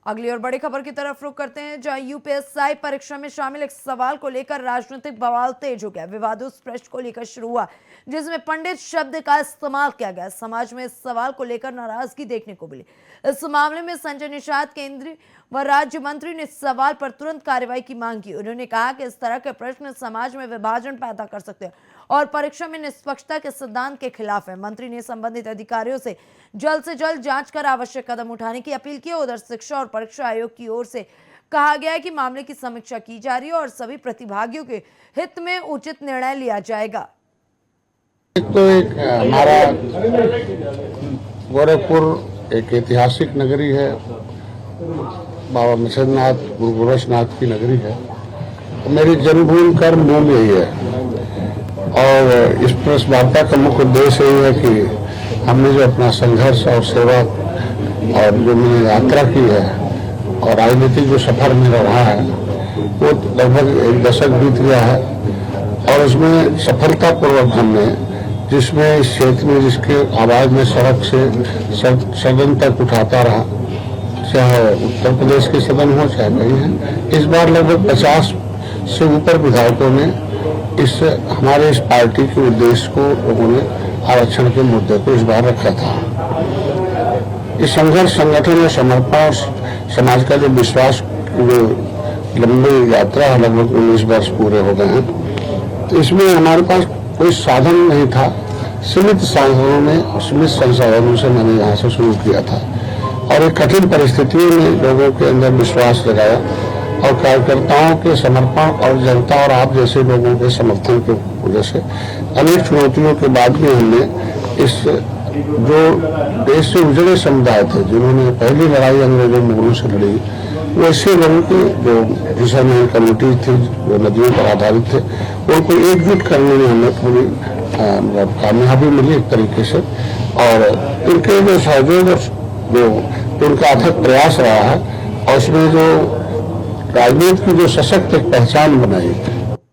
अगली और बड़ी खबर की तरफ रुख करते हैं, जहां यूपीएससी परीक्षा में शामिल एक सवाल को लेकर राजनीतिक बवाल तेज हो गया। विवादित प्रश्न को लेकर शुरू हुआ, जिसमें पंडित शब्द का इस्तेमाल किया गया। समाज में इस सवाल को लेकर नाराजगी देखने को मिली। इस मामले में संजय निषाद, केंद्रीय व राज्य मंत्री ने इस सवाल पर तुरंत कार्रवाई की मांग की। उन्होंने कहा कि इस तरह के प्रश्न समाज में विभाजन पैदा कर सकते हैं और परीक्षा में निष्पक्षता के सिद्धांत के खिलाफ है। मंत्री ने संबंधित अधिकारियों से जल्द जांच कर आवश्यक कदम उठाने की अपील की। उधर शिक्षा और परीक्षा आयोग की ओर से कहा गया है कि मामले की समीक्षा की जा रही है और सभी प्रतिभागियों के हित में उचित निर्णय लिया जाएगा। एक हमारा गोरखपुर एक ऐतिहासिक नगरी है, बाबा मछंद्रनाथ गुरु गोरक्षनाथ की नगरी है। मेरी जन्मभूमि कर्म भूमि यही है और इस प्रेस वार्ता का मुख्य उद्देश्य यही है कि हमने जो अपना संघर्ष और सेवा और जो मैंने यात्रा की है और राजनीतिक जो सफर मेरा रहा है वो लगभग एक दशक बीत गया है और उसमें सफलतापूर्वक हमने जिसमें इस क्षेत्र में जिसके आवाज में सड़क से सदन तक उठाता रहा, चाहे उत्तर प्रदेश के सदन हो चाहे कहीं है, इस बार लगभग 50 से ऊपर विधायकों ने इस हमारे इस पार्टी के उद्देश्य को लोगों ने आरक्षण के मुद्दे को इस बार रखा था। इस संघर्ष, संगठन और समर्पण और समाज का जो विश्वास, जो लंबी यात्रा है, लगभग 19 वर्ष पूरे हो गए हैं, तो इसमें हमारे पास कोई साधन नहीं था। सीमित संसाधनों से मैंने यहाँ से शुरू किया था और एक कठिन परिस्थितियों में लोगों के अंदर विश्वास जगाया और कार्यकर्ताओं के समर्पण और जनता और आप जैसे लोगों के समर्थन की वजह से अनेक चुनौतियों के बाद भी हमने इस जो देश से उजड़े समुदाय थे, जिन्होंने पहली लड़ाई अंग्रेजों मुगलों से लड़ी, वैसे लोगों की जो फिशरमैन कम्युनिटी थी, जो नदियों पर आधारित थे, उनको एकजुट करने में हमें पूरी कामयाबी मिली एक तरीके से। और इनके जो सहयोग जो उनका अथक प्रयास रहा है और उसमें जो राजनीति की जो सशक्त एक पहचान बनाई